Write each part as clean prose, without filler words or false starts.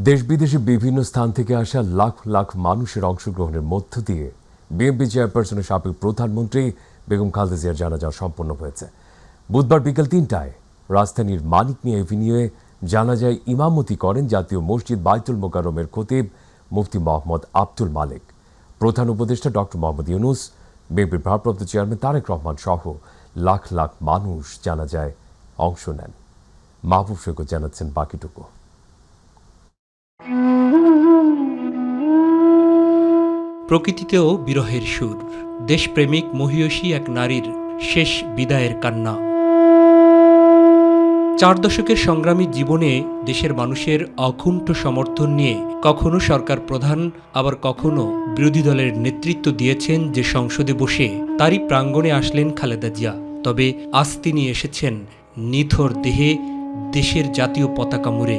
দেশ বিদেশে বিভিন্ন স্থান থেকে আসা লাখ লাখ মানুষের অংশগ্রহণের মধ্য দিয়ে বিএনপি চেয়ারপারসনের সাবেক প্রধানমন্ত্রী বেগম খালেদা জিয়ার জানাজা সম্পন্ন হয়েছে। বুধবার বিকেল ৩টায় রাজধানীর মানিক মিয়া এভিনিউয়ে জানাজায় ইমামতি করেন জাতীয় মসজিদ বাইতুল মোকাররমের খতিব মুফতি মোহাম্মদ আব্দুল মালেক। প্রধান উপদেষ্টা ডক্টর মোহাম্মদ ইউনূস, বিএনপির ভারপ্রাপ্ত চেয়ারম্যান তারেক রহমান সহ লাখ লাখ মানুষ জানাজায় অংশ নেন। মাহবুব সৈকত জানাচ্ছেন বাকিটুকু। প্রকৃতিতেও বিরহের সুর, দেশপ্রেমিক মহীয়সী এক নারীর শেষ বিদায়ের কান্না। 4 দশকের সংগ্রামী জীবনে দেশের মানুষের অকুণ্ঠ সমর্থন নিয়ে কখনো সরকার প্রধান, আবার কখনো বিরোধী দলের নেতৃত্ব দিয়েছেন যে সংসদে বসে, তারই প্রাঙ্গণে আসলেন খালেদা জিয়া। তবে আজ তিনি এসেছেন নিথর দেহে দেশের জাতীয় পতাকা মুড়ে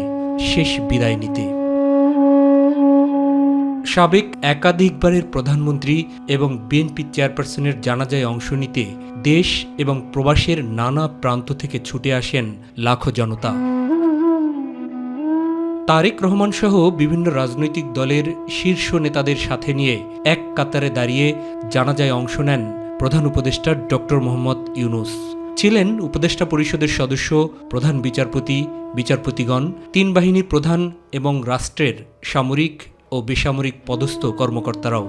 শেষ বিদায় নিতে। সাবেক একাধিকবারের প্রধানমন্ত্রী এবং বিএনপি চেয়ারপারসনের জানাজায় অংশ নিতে দেশ এবং প্রবাসের নানা প্রান্ত থেকে ছুটে আসেন লাখো জনতা। তারেক রহমান সহ বিভিন্ন রাজনৈতিক দলের শীর্ষ নেতাদের সাথে নিয়ে এক কাতারে দাঁড়িয়ে জানাজায় অংশ নেন প্রধান উপদেষ্টা ডক্টর মোহাম্মদ ইউনূস। ছিলেন উপদেষ্টা পরিষদের সদস্য, প্রধান বিচারপতি, বিচারপতিগণ, 3 বাহিনীর প্রধান এবং রাষ্ট্রের সামরিক ও বেসামরিক পদস্থ কর্মকর্তারাও।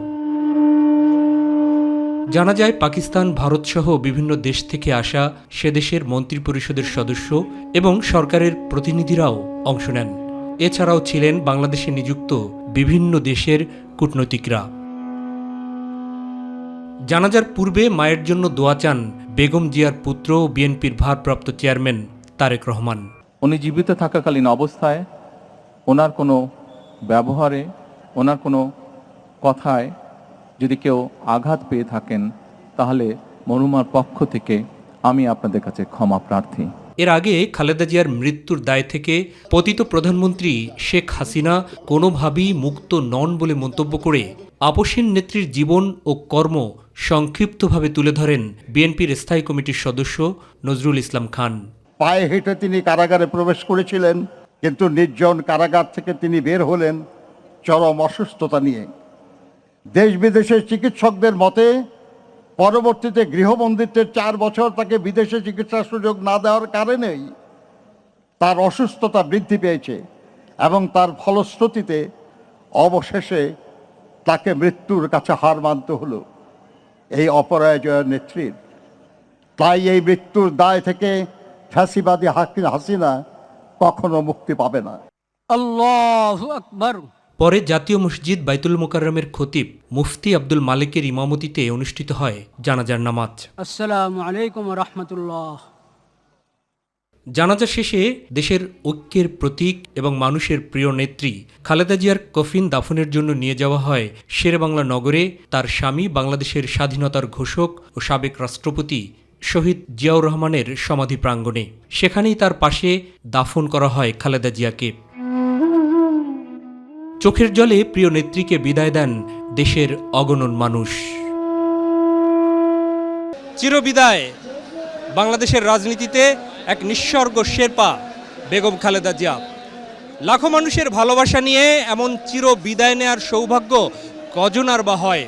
জানা যায় পাকিস্তান, ভারত সহ বিভিন্ন দেশ থেকে আসা সে দেশের মন্ত্রিপরিষদের সদস্য এবং সরকারের প্রতিনিধিরাও অংশ নেন। এছাড়াও ছিলেন বাংলাদেশে নিযুক্ত বিভিন্ন দেশের কূটনৈতিকরা। জানাজার পূর্বে মায়ের জন্য দোয়া চান বেগম জিয়ার পুত্র ও বিএনপির ভারপ্রাপ্ত চেয়ারম্যান তারেক রহমান। উনি জীবিত থাকাকালীন অবস্থায় ওনার কোনো ব্যবহারে, ওনার কোনো কথায় যদি কেউ আঘাত পেয়ে থাকেন, তাহলে মরহুমার পক্ষ থেকে আমি আপনাদের কাছে ক্ষমা প্রার্থী। এর আগে খালেদা জিয়ার মৃত্যুর দায় থেকে পতিত প্রধানমন্ত্রী শেখ হাসিনা কোনোভাবেই মুক্ত নন বলে মন্তব্য করে আপসীন নেত্রীর জীবন ও কর্ম সংক্ষিপ্তভাবে তুলে ধরেন বিএনপির স্থায়ী কমিটির সদস্য নজরুল ইসলাম খান। পায়ে হেঁটে তিনি কারাগারে প্রবেশ করেছিলেন, কিন্তু নির্জন কারাগার থেকে তিনি বের হলেন চরম অসুস্থতা নিয়ে। দেশ বিদেশের চিকিৎসকদের মতে পরবর্তীতে গৃহবন্দিত্বের 4 বছর তাকে বিদেশে চিকিৎসার সুযোগ না দেওয়ার কারণেই তার অসুস্থতা বৃদ্ধি পেয়েছে এবং তার ফলশ্রুতিতে অবশেষে তাকে মৃত্যুর কাছে হার মানতে হলো এই অপরাজয় নেত্রীর। তাই এই মৃত্যুর দায় থেকে ফ্যাসিবাদী হাসিনা কখনো মুক্তি পাবে না। আল্লাহু আকবার। পরে জাতীয় মসজিদ বাইতুল মোকাররমের খতিব মুফতি আব্দুল মালেকের ইমামতিতে অনুষ্ঠিত হয় জানাজার নামাজ। আসসালামু আলাইকুম ওয়া রাহমাতুল্লাহ। জানাজা শেষে দেশের ঐক্যের প্রতীক এবং মানুষের প্রিয় নেত্রী খালেদা জিয়ার কফিন দাফনের জন্য নিয়ে যাওয়া হয় শেরেবাংলা নগরে তার স্বামী, বাংলাদেশের স্বাধীনতার ঘোষক ও সাবেক রাষ্ট্রপতি শহীদ জিয়াউর রহমানের সমাধি প্রাঙ্গণে। সেখানেই তার পাশে দাফন করা হয় খালেদা জিয়াকে। চোখের জলে প্রিয় নেত্রীকে বিদায় দেন দেশের অগণন মানুষ। চিরবিদায় বাংলাদেশের রাজনীতিতে এক নিঃস্বর্গ শেরপা বেগম খালেদা জিয়া। লাখো মানুষের ভালোবাসা নিয়ে এমন চির বিদায় নেয়ার সৌভাগ্য কজন আর বা হয়।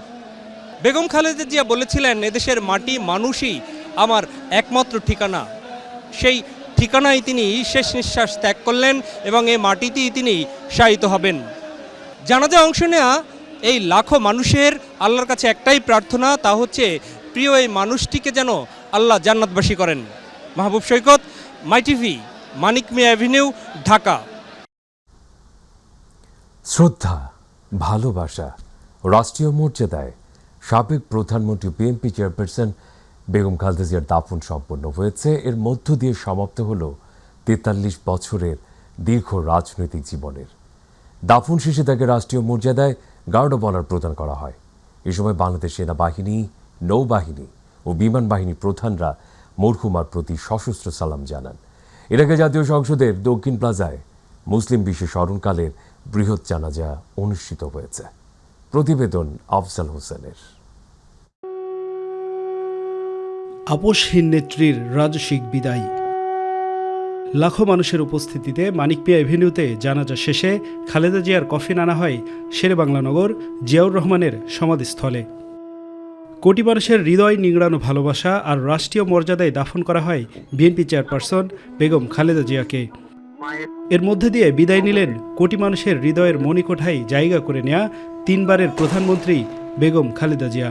বেগম খালেদা জিয়া বলেছিলেন, এদেশের মাটি মানুষই আমার একমাত্র ঠিকানা। সেই ঠিকানায় তিনি শেষ নিঃশ্বাস ত্যাগ করলেন এবং এই মাটিতেই তিনি শায়িত হবেন। জানাজা অংশ নেওয়া এই লাখো মানুষের আল্লাহর কাছে একটাই প্রার্থনা, তা হচ্ছে প্রিয় এই মানুষটিকে যেন আল্লাহ জান্নাতবাসী করেন। মাহবুব সৈকত, মাই টিভি, মানিক মিয়া এভিনিউ, ঢাকা। শ্রদ্ধা, ভালোবাসা, রাষ্ট্রীয় মর্যাদায় সাবেক প্রধানমন্ত্রী বিএনপি চেয়ারপারসন বেগম খালেদা জিয়ার দাফন সম্পন্ন হয়েছে। এর মধ্য দিয়ে সমাপ্ত হল 43 বছরের দীর্ঘ রাজনৈতিক জীবনের। দাফন শেষে তাকে রাষ্ট্রীয় মর্যাদায় গার্ড অব অনার প্রদান করা হয়। এ সময় বাংলাদেশ সেনাবাহিনী, নৌবাহিনী ও বিমান বাহিনী প্রধানরা মরহুমার প্রতি সশস্ত্র সালাম জানান। এর আগে জাতীয় সংসদের দক্ষিণ প্লাজায় মুসলিম বিশ্ব স্মরণকালের বৃহৎ জানাজা অনুষ্ঠিত হয়েছে। প্রতিবেদন আফজাল হোসেনের। আপসহীন নেত্রীর রাজসিক বিদায়। লাখো মানুষের উপস্থিতিতে মানিক মিয়া এভিনিউতে জানাজা শেষে খালেদা জিয়ার কফিন আনা হয় শেরেবাংলানগর জিয়াউর রহমানের সমাধিস্থলে। কোটি মানুষের হৃদয় নিংড়ানো ভালোবাসা আর রাষ্ট্রীয় মর্যাদায় দাফন করা হয় বিএনপি চেয়ারপারসন বেগম খালেদা জিয়াকে। এর মধ্যে দিয়ে বিদায় নিলেন কোটি মানুষের হৃদয়ের মণিকোঠায় জায়গা করে নেয়া 3 বারের প্রধানমন্ত্রী বেগম খালেদা জিয়া।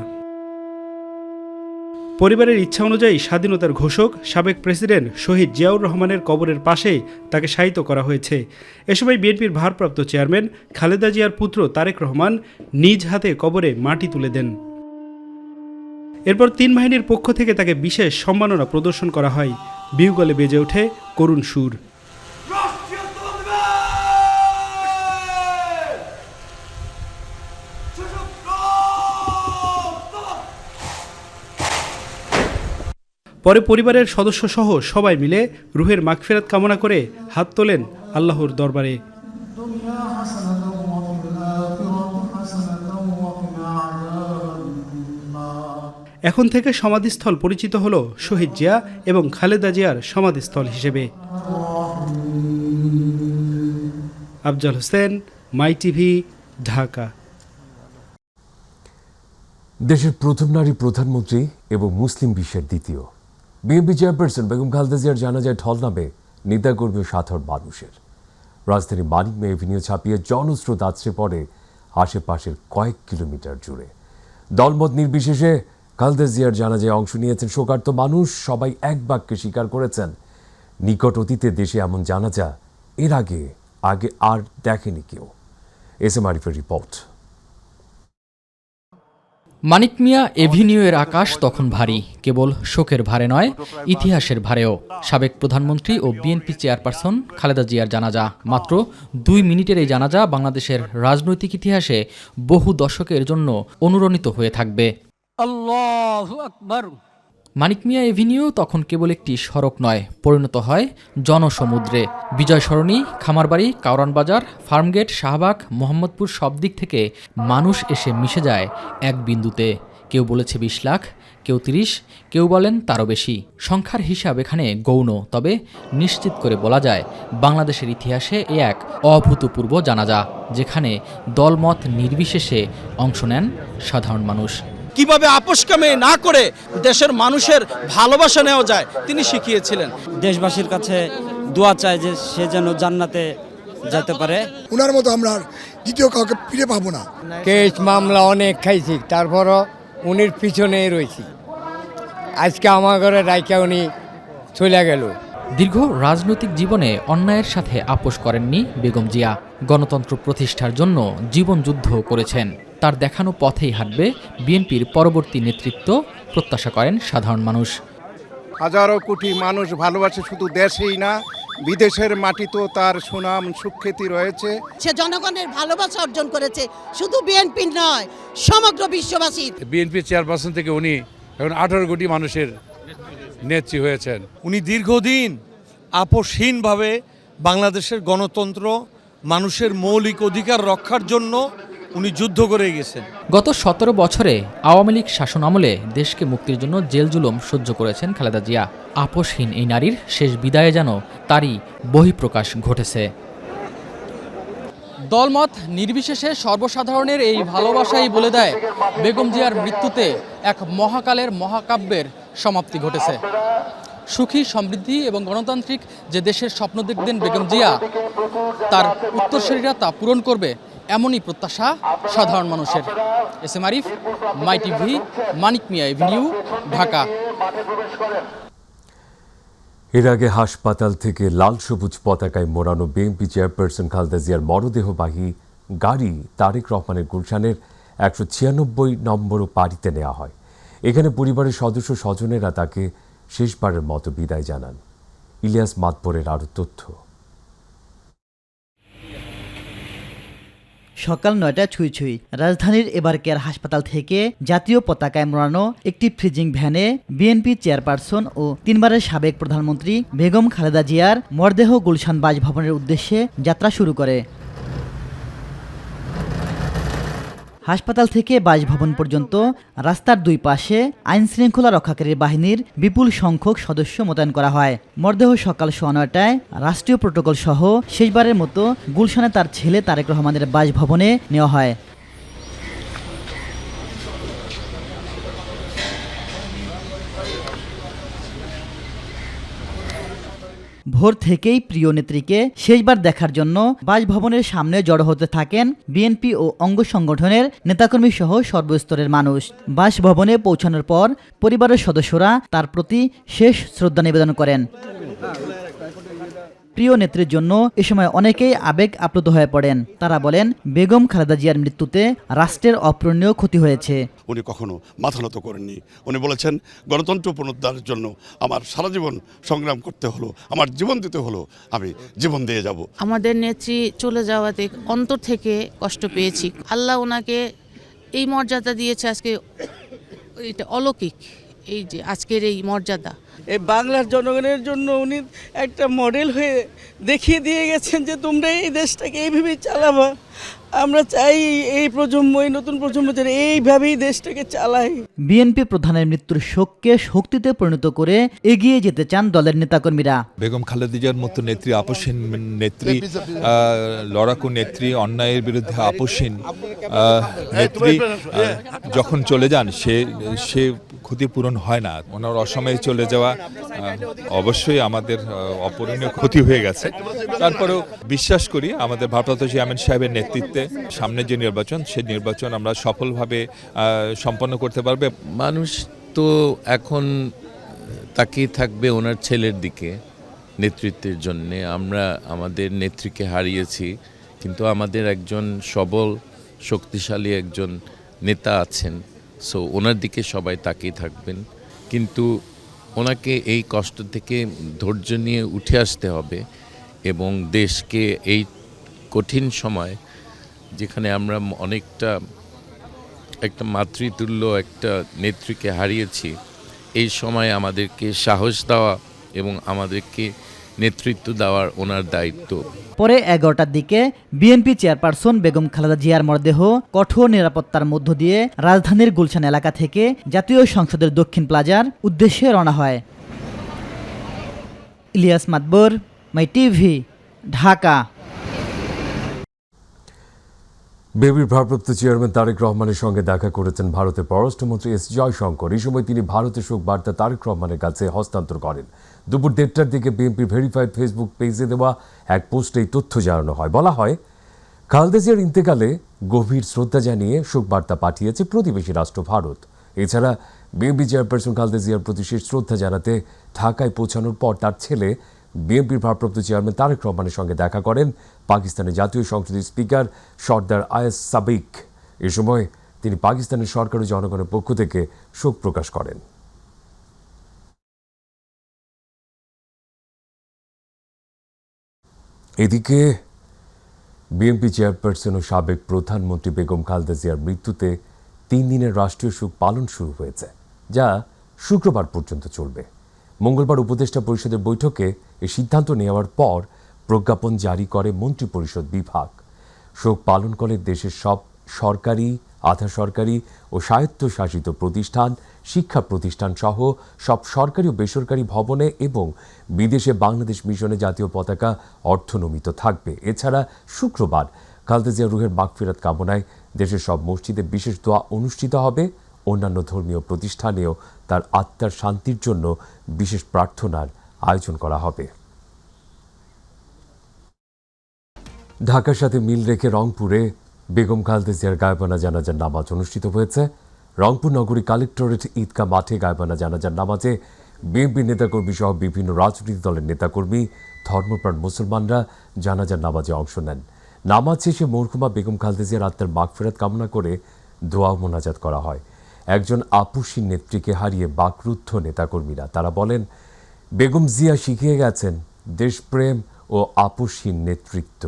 পরিবারের ইচ্ছা অনুযায়ী স্বাধীনতার ঘোষক সাবেক প্রেসিডেন্ট শহীদ জিয়াউর রহমানের কবরের পাশেই তাকে শায়িত করা হয়েছে। এ সময় বিএনপির ভারপ্রাপ্ত চেয়ারম্যান খালেদা জিয়ার পুত্র তারেক রহমান নিজ হাতে কবরে মাটি তুলে দেন। এরপর 3 বাহিনীর পক্ষ থেকে তাকে বিশেষ সম্মাননা প্রদর্শন করা হয়। বিউগলে বেজে ওঠে করুণ সুর। পরে পরিবারের সদস্যসহ সবাই মিলে রুহের মাগফিরাত কামনা করে হাত তোলেন আল্লাহর দরবারে। এখন থেকে সমাধিস্থল পরিচিত হলো শহীদ জিয়া এবং খালেদা জিয়ার সমাধিস্থল হিসেবে। আফজাল হোসেন, মাই টিভি, ঢাকা। দেশের প্রথম নারী প্রধানমন্ত্রী এবং মুসলিম বিশ্বের দ্বিতীয় বিএনপি চেয়ারপারসন বেগম খালেদা জিয়ার জানাজায় ঢল নামে নেতাকর্মী ও সাধারণ মানুষের। রাজধানী মানিক মিয়া এভিনিউ ছাপিয়ে জনস্রোত আছড়ে পড়ে আশেপাশের কয়েক কিলোমিটার জুড়ে। দলমত নির্বিশেষে খালেদা জিয়ার জানাজায় অংশ নিয়েছেন শোকার্ত মানুষ। সবাই এক বাক্যে স্বীকার করেছেন, নিকট অতীতে দেশে এমন জানাজা এর আগে আর দেখেনি কেউ। এস এম আরিফের রিপোর্ট। মানিক মিয়া এভিনিউয়ের আকাশ তখন ভারী, কেবল শোকের ভারে নয়, ইতিহাসের ভারেও। সাবেক প্রধানমন্ত্রী ও বিএনপি চেয়ারপারসন খালেদা জিয়ার জানাজা। মাত্র 2 মিনিটের এই জানাজা বাংলাদেশের রাজনৈতিক ইতিহাসে বহু দশকের জন্য অনুরণিত হয়ে থাকবে। আল্লাহু আকবার। মানিক মিয়া এভিনিউ তখন কেবল একটি সড়ক নয়, পরিণত হয় জনসমুদ্রে। বিজয় সরণি, খামারবাড়ি, কাউরান বাজার, ফার্মগেট, শাহবাগ, মোহাম্মদপুর সব দিক থেকে মানুষ এসে মিশে যায় এক বিন্দুতে। কেউ বলেছে 20 লাখ, কেউ 30, কেউ বলেন তারও বেশি। সংখ্যার হিসাব এখানে গৌণ, তবে নিশ্চিত করে বলা যায় বাংলাদেশের ইতিহাসে এ এক অভূতপূর্ব জানাজা, যেখানে দলমত নির্বিশেষে অংশ নেন সাধারণ মানুষ। কিভাবে আপোষকামে না করে দেশের মানুষের ভালোবাসা নেওয়া যায় তিনি শিখিয়েছিলেন। দেশবাসীর কাছে দোয়া চায় যে সে যেন জান্নাতে যেতে পারে। উনার মতো আমরা দ্বিতীয় কাউকে ফিরে পাবো না। কেস মামলা অনেক খাইছি, তারপরও উনির পিছনেই রয়েছি। আজকে আমার ঘরে রাইকা উনি চলে গেল। দীর্ঘ রাজনৈতিক জীবনে অন্যায়ের সাথে আপোষ করেননি বেগম জিয়া। গণতন্ত্র প্রতিষ্ঠার জন্য জীবন যুদ্ধ করেছেন। তার দেখানো পথেই হাঁটবে বিএনপির পরবর্তী নেতৃত্ব, প্রত্যাশা করেন সাধারণ মানুষ। হাজারো কোটি মানুষ ভালোবাসে, শুধু দেশেই না বিদেশের মাটিতেও তার সুনাম সুখ্যাতি রয়েছে। সে জনগণের ভালোবাসা অর্জন করেছে, শুধু বিএনপি নয়, সমগ্র বিশ্ববাসী। বিএনপি চেয়ারপারসন থেকে উনি এখন 18 কোটি মানুষের নেত্রী হয়েছেন। উনি দীর্ঘদিন আপোষহীনভাবে বাংলাদেশের গণতন্ত্র, মানুষের মৌলিক অধিকার রক্ষার জন্য উনি যুদ্ধ করে গেছেন। গত 17 বছরে আওয়ামী লীগ শাসন আমলে দেশকে মুক্তির জন্য জেল জুলুম সহ্য করেছেন খালেদা জিয়া। আপোষহীন এই নারীর শেষ বিদায়ে যেন তারই বহিঃপ্রকাশ ঘটেছে। দলমত নির্বিশেষে সর্বসাধারণের এই ভালোবাসাই বলে দেয় বেগম জিয়ার মৃত্যুতে এক মহাকালের মহাকাব্যের সমাপ্তি ঘটেছে। সুখী, সমৃদ্ধি এবং গণতান্ত্রিক যে দেশের স্বপ্ন দেখতেন বেগম জিয়া, তার উত্তরসূরিরা তা পূরণ করবে, এমনই প্রত্যাশা সাধারণ মানুষের। এস এম আরিফ, মাই টিভি, মানিক মিয়া এভিনিউ, ঢাকা। এর আগে হাসপাতাল থেকে লাল সবুজ পতাকায় মোড়ানো বিএনপি চেয়ারপারসন খালেদা জিয়ার মরদেহবাহী গাড়ি তারেক রহমানের গুলশানের 196 নম্বর পাড়িতে নেওয়া হয়। এখানে পরিবারের সদস্য স্বজনেরা তাকে শেষবারের মতো বিদায় জানান। ইলিয়াস মাতবরের আরও তথ্য। সকাল 9টা ছুঁই রাজধানীর এবারকেয়ার হাসপাতাল থেকে জাতীয় পতাকায় মোড়ানো একটি ফ্রিজিং ভ্যানে বিএনপি চেয়ারপারসন ও 3 বারের সাবেক প্রধানমন্ত্রী বেগম খালেদা জিয়ার মরদেহ গুলশান বাসভবনের উদ্দেশ্যে যাত্রা শুরু করে। হাসপাতাল থেকে বাসভবন পর্যন্ত রাস্তার দুই পাশে আইনশৃঙ্খলা রক্ষাকারী বাহিনীর বিপুল সংখ্যক সদস্য মোতায়েন করা হয়। মরদেহ সকাল 9:30টায় রাষ্ট্রীয় প্রোটোকল সহ শেষবারের মতো গুলশানে তার ছেলে তারেক রহমানের বাসভবনে নেওয়া হয়। ভোর থেকেই প্রিয় নেত্রীকে শেষবার দেখার জন্য বাসভবনের সামনে জড়ো হতে থাকেন বিএনপি ও অঙ্গ সংগঠনের নেতাকর্মী সহ সর্বস্তরের মানুষ। বাসভবনে পৌঁছানোর পর পরিবারের সদস্যরা তার প্রতি শেষ শ্রদ্ধা নিবেদন করেন। প্রিয় নেত্রীর জন্য এ সময় অনেকেই আবেগ আপ্লুত হয়ে পড়েন। তারা বলেন, বেগম খালেদা জিয়ার মৃত্যুতে রাষ্ট্রের অপূরণীয় ক্ষতি হয়েছে। উনি কখনো মাথা নত করেননি। উনি বলেছেন, গণতন্ত্র পুনরুদ্ধারের জন্য আমার সারা জীবন সংগ্রাম করতে হলো, আমার জীবন দিতে হলো, আমি জীবন দিয়ে যাব। আমাদের নেত্রী চলে যাওয়াতে অন্তর থেকে কষ্ট পেয়েছি। আল্লাহ ওনাকে এই মর্যাদা দিয়েছে, আজকে এটা অলৌকিক, এই যে আজকের এই মর্যাদা। এই বাংলার জনগণের জন্য উনি একটা মডেল হয়ে দেখিয়ে দিয়ে গেছেন যে তোমরা এই দেশটাকে এইভাবেই চালাবা। আমরা চাই এই প্রজন্ম, এই নতুন প্রজন্ম যেন এইভাবেই দেশটাকে চালায়। বিএনপি প্রধানের মৃত্যুর শোককে শক্তিতে পরিণত করে এগিয়ে যেতে চান দলের নেতাকর্মীরা। বেগম খালেদা জিয়ার মতো নেত্রী, আপসহীন নেত্রী, লড়াকু নেত্রী, অন্যায়ের বিরুদ্ধে আপসহীন নেত্রী যখন চলে যান সে ক্ষতিপূরণ হয় না। ওনার অসময়ে চলে যাওয়া অবশ্যই আমাদের অপূরণীয় ক্ষতি হয়ে গেছে। তারপরেও বিশ্বাস করি আমাদের ভারপ্রাপ্ত চেয়ারম্যান সাহেবের নেতৃত্বে সামনে যে নির্বাচন, সেই নির্বাচন আমরা সফলভাবে সম্পন্ন করতে পারবে। মানুষ তো এখন তাকিয়ে থাকবে ওনার ছেলের দিকে নেতৃত্বের জন্যে। আমরা আমাদের নেত্রীকে হারিয়েছি, কিন্তু আমাদের একজন সবল শক্তিশালী একজন নেতা আছেন। সো ওনার দিকে সবাই তাকিয়ে থাকবেন, কিন্তু ওনাকে এই কষ্ট থেকে ধৈর্য নিয়ে উঠে আসতে হবে এবং দেশকে এই কঠিন সময়, যেখানে আমরা অনেকটা একটা মাতৃতুল্য একটা নেত্রীকে হারিয়েছি, এই সময় আমাদেরকে সাহস দেওয়া এবং আমাদেরকে নেতৃত্ব দেওয়ার ওনার দায়িত্ব। পরে 11টার দিকে বিএনপি চেয়ারপারসন বেগম খালেদা জিয়ার মরদেহ কঠোর নিরাপত্তার মধ্য দিয়ে রাজধানীর গুলশান এলাকা থেকে জাতীয় সংসদের দক্ষিণ প্লাজার উদ্দেশ্যে রওনা হয়। ইলিয়াস মাতবর, মাই টিভি, ঢাকা। বিএনপির ভারপ্রাপ্ত চেয়ারম্যান তারেক রহমানের সঙ্গে দেখা করেছেন ভারতের পররাষ্ট্রমন্ত্রী এস জয়শঙ্কর। এই সময় তিনি ভারতের শোক বার্তা তারেক রহমানের কাছে হস্তান্তর করেন। দুপুর 1:30টার দিকে বিএনপির ভেরিফাইড ফেসবুক পেজে দেওয়া এক পোস্টে এই তথ্য জানানো হয়। বলা হয়, খালেদা জিয়ার ইন্তেকালে গভীর শ্রদ্ধা জানিয়ে শোক বার্তা পাঠিয়েছে প্রতিবেশী রাষ্ট্র ভারত। এছাড়া বিএনপি চেয়ারপারসন খালেদা জিয়ার প্রতি শেষ শ্রদ্ধা জানাতে ঢাকায় পৌঁছানোর পর তার ছেলে বিএনপির ভারপ্রাপ্ত চেয়ারম্যান তারেক রহমানের সঙ্গে দেখা করেন পাকিস্তানের জাতীয় সংসদের স্পিকার সর্দার আয়াজ সাবিক। এ সময় তিনি পাকিস্তানের সরকার ও জনগণের পক্ষ থেকে শোক প্রকাশ করেন। এদিকে বিএনপি চেয়ারপারসন ও সাবেক প্রধানমন্ত্রী বেগম খালেদা জিয়ার মৃত্যুতে 3 দিনের রাষ্ট্রীয় শোক পালন শুরু হয়েছে, যা শুক্রবার পর্যন্ত চলবে। মঙ্গলবার উপদেষ্টা পরিষদের বৈঠকে এই সিদ্ধান্ত নেওয়ার পর প্রজ্ঞাপন জারি করে মন্ত্রিপরিষদ বিভাগ। শোক পালন করে দেশের সব সরকারি, আধা সরকারি ও স্বায়ত্তশাসিত প্রতিষ্ঠান, শিক্ষা প্রতিষ্ঠান সহ সব সরকারি ও বেসরকারি ভবনে এবং বিদেশে বাংলাদেশ মিশনে জাতীয় পতাকা অর্ধনমিত থাকবে। এছাড়া শুক্রবার খালেদা জিয়ার রুহের মাগফিরাত কামনায় দেশের সব মসজিদে বিশেষ দোয়া অনুষ্ঠিত হবে। অন্যান্য ধর্মীয় প্রতিষ্ঠানেও তার আত্মার শান্তির জন্য বিশেষ প্রার্থনার আয়োজন করা হবে। ঢাকার সাথে মিল রেখে রংপুরে বেগম খালেদা জিয়ার গায়বানা জানাজার নামাজ অনুষ্ঠিত হয়েছে। রংপুর নগরী কালেক্টরেট ঈদগাহ মাঠে গায়বানা জানাজার নামাজে বিএনপি নেতাকর্মী সহ বিভিন্ন রাজনৈতিক দলের নেতাকর্মী, ধর্মপ্রাণ মুসলমানরা জানাজার নামাজে অংশ নেন। নামাজ শেষে মরহুমা বেগম খালেদা জিয়ার আত্মার মাগফিরাত কামনা করে দোয়া মোনাজাত করা হয়। একজন আপসহীন নেত্রীকে হারিয়ে বাকরুদ্ধ নেতাকর্মীরা। তারা বলেন, বেগম জিয়া শিখিয়ে গেছেন দেশপ্রেম ও আপসহীন নেতৃত্ব।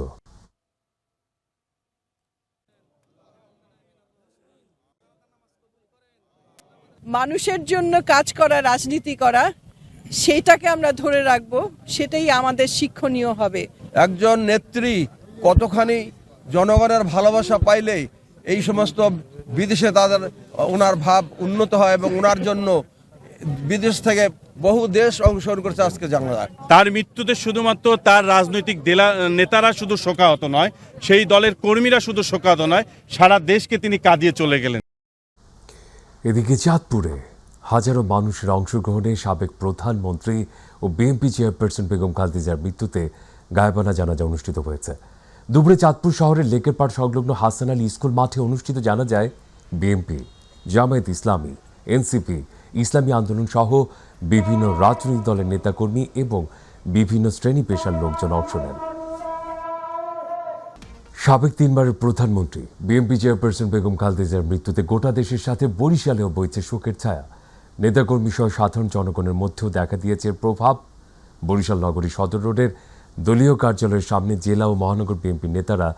মানুষের জন্য কাজ করা, রাজনীতি করা, সেটাকে আমরা ধরে রাখবো, সেটাই আমাদের শিক্ষণীয় হবে। একজন নেত্রী কতখানি জনগণের ভালোবাসা পাইলেই এই সমস্ত বিদেশে তাদের ওনার ভাব উন্নত হয় এবং ওনার জন্য বিদেশ থেকে বহু দেশ অংশগ্রহণ করছে আজকে জানা যায়। তার মৃত্যুতে শুধুমাত্র তার রাজনৈতিক নেতারা শুধু শোকাহত নয়, সেই দলের কর্মীরা শুধু শোকাহত নয়, সারা দেশকে তিনি কাঁদিয়ে চলে গেলেন। এদিকে চাঁদপুরে হাজারো মানুষের অংশগ্রহণে সাবেক প্রধানমন্ত্রী ও বিএনপি চেয়ারপারসন বেগম খালেদা জিয়ার মৃত্যুতে গায়েবানা জানাজা অনুষ্ঠিত হয়েছে। দুপুরে চাঁদপুর শহরের লেকের পাড় সংলগ্ন হাসান আলী স্কুল মাঠে অনুষ্ঠিত জানাজায় বিএনপি, জামায়াত ইসলামী, এনসিপি, ইসলামী আন্দোলন সহ বিভিন্ন রাজনৈতিক দলের নেতাকর্মী এবং বিভিন্ন শ্রেণী পেশার লোকজন অংশ নেন। সাবেক 3 বারের প্রধানমন্ত্রী বিএনপি চেয়ারপারসন বেগম খালেদা জিয়ার মৃত্যুতে গোটা দেশের সাথে বরিশালেও বইছে শোকের ছায়া। নেতাকর্মী সহ সাধারণ জনগণের মধ্যেও দেখা দিয়েছে প্রভাব। বরিশাল নগরী সদর রোডের দলীয় কার্যালয়ের সামনে জেলা ও মহানগর বিএনপির নেতারা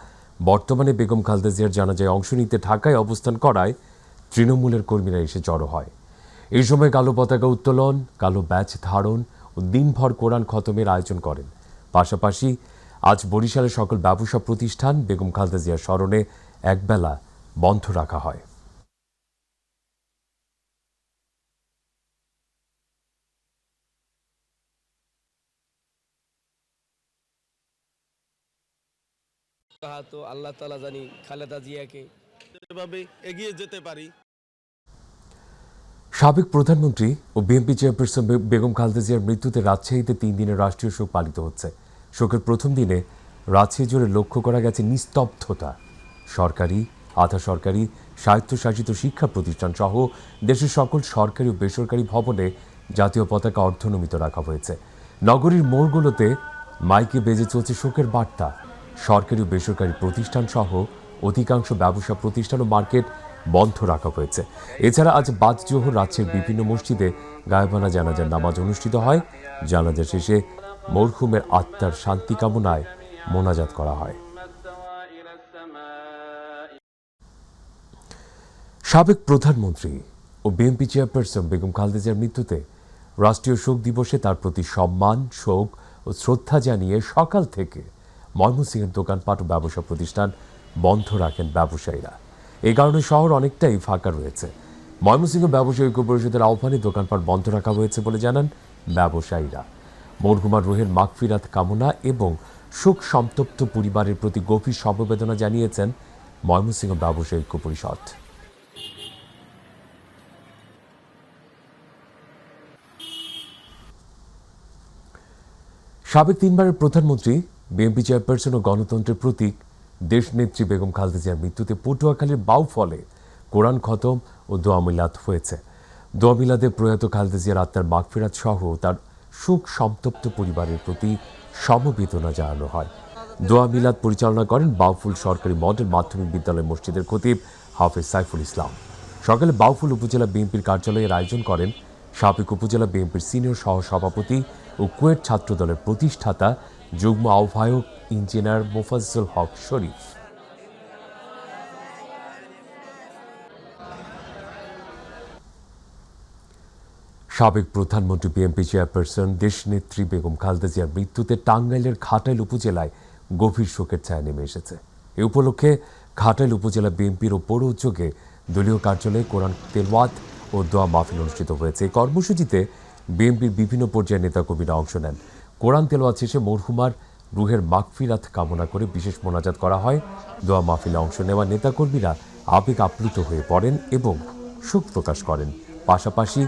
বর্তমানে বেগম খালেদা জিয়ার জানাজায় অংশ নিতে ঢাকায় অবস্থান করায় তৃণমূলের কর্মীরা এসে জড়ো হয়। এই সময় কালো পতাকা উত্তোলন, কালো ব্যাচ ধারণ ও দিনভর কোরআন খতমের আয়োজন করেন। পাশাপাশি আজ বরিশালের সকল ব্যবসা প্রতিষ্ঠান বেগম খালেদা জিয়ার স্মরণে একবেলা বন্ধ রাখা হয়। তো আল্লাহ তাআলা জানি খালেদা জিয়াকে এভাবে এগিয়ে যেতে পারি। সাবেক প্রধানমন্ত্রী ও বিএনপি চেয়ারপারসন বেগম খালেদা জিয়ার মৃত্যুতে রাজশাহীতে 3 দিনের রাষ্ট্রীয় শোক পালিত হচ্ছে। শোকের প্রথম দিনে রাজশাহী জুড়ে লক্ষ্য করা গেছে নিস্তব্ধতা। সরকারি, আধা সরকারি, স্বায়ত্তশাসিত শিক্ষা প্রতিষ্ঠান সহ দেশের সকল সরকারি ও বেসরকারি ভবনে জাতীয় পতাকা অর্ধনমিত রাখা হয়েছে। নগরীর মোড়গুলোতে মাইকে বেজে চলছে শোকের বার্তা। সরকারি ও বেসরকারি প্রতিষ্ঠান সহ অধিকাংশ ব্যবসা প্রতিষ্ঠান ও মার্কেট বন্ধ রাখা হয়েছে। এছাড়া আজ বাদ জোহর রাজশাহীর বিভিন্ন মসজিদে গায়েবানা জানাজার নামাজ অনুষ্ঠিত হয়। জানাজা শেষে মরহুমের আত্মার শান্তি কামনায় মোনাজাত করা হয়। সাবেক প্রধানমন্ত্রী ও বিএনপি চেয়ারপারসন বেগম খালেদা জিয়ার মৃত্যুতে রাষ্ট্রীয় শোক দিবসে তার প্রতি সম্মান, শোক ও শ্রদ্ধা জানিয়ে সকাল থেকে ময়মনসিংহের দোকানপাট ও ব্যবসা প্রতিষ্ঠান বন্ধ রাখেন ব্যবসায়ীরা। এই কারণে শহর অনেকটাই ফাঁকা রয়েছে। ময়মনসিংহ ব্যবসায়ী ঐক্য পরিষদের আহ্বানে দোকানপাট বন্ধ রাখা হয়েছে বলে জানান ব্যবসায়ীরা। মরহুমার রুহের মাগফিরাত কামনা এবং শোক সন্তপ্ত পরিবারের প্রতি গভীর সমবেদনা জানিয়েছেন ময়মনসিংহ ব্যবসায়ী ঐক্য পরিষদ। সাবেক 3 বারের প্রধানমন্ত্রী, বিএনপি চেয়ারপারসন ও গণতন্ত্রের প্রতীক দেশনেত্রী বেগম খালেদা জিয়ার মৃত্যুতে পটুয়াখালীর বাউফলে কোরআন খতম ও দোয়া মিলাদ হয়েছে। দোয়া মিলাদে প্রয়াত খালেদা জিয়ার আত্মার মাগফিরাত সহ তার শোক সন্তপ্ত পরিবারের প্রতি সমবেদনা জানানো হয়। দোয়া মিলাদ পরিচালনা করেন বাউফল সরকারি মডেল মাধ্যমিক বিদ্যালয় মসজিদের খতিব হাফেজ সাইফুল ইসলাম। সকালে বাউফল উপজেলা বিএনপির কার্যালয়ের আয়োজন করেন সাবেক উপজেলা বিএনপির সিনিয়র সহ সভাপতি ও কুয়েট ছাত্র দলের প্রতিষ্ঠাতা যুগ্ম আহ্বায়ক ইঞ্জিনিয়ার মোফাজ্জল হক শরীফ। সাবেক প্রধানমন্ত্রী বিএনপি চেয়ারপারসন দেশনেত্রী বেগম খালেদা জিয়ার মৃত্যুতে টাঙ্গাইলের ঘাটাইল উপজেলায় গভীর শোকের ছায়া নেমে এসেছে। এ উপলক্ষে ঘাটাইল উপজেলা বিএনপির ও পৌর উদ্যোগে দলীয় কার্যালয়ে কোরআন তেলাওয়াত ও দোয়া মাহফিল অনুষ্ঠিত হয়েছে। এই কর্মসূচিতে বিএনপির বিভিন্ন পর্যায়ের নেতাকর্মীরা অংশ নেন। কোরআন তেলাওয়াত শেষে মরহুমার রুহের মাগফিরাত কামনা করে বিশেষ মোনাজাত করা হয়। দোয়া মাহফিলে অংশ নেওয়া নেতাকর্মীরা আবেগ আপ্লুত হয়ে পড়েন এবং শোক প্রকাশ করেন। পাশাপাশি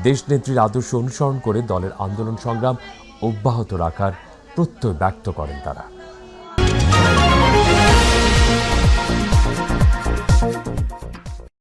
দেশনেত্রীর আদর্শ অনুসরণ করে দলের আন্দোলন সংগ্রাম অব্যাহত রাখার প্রত্যয় ব্যক্ত করেন তারা।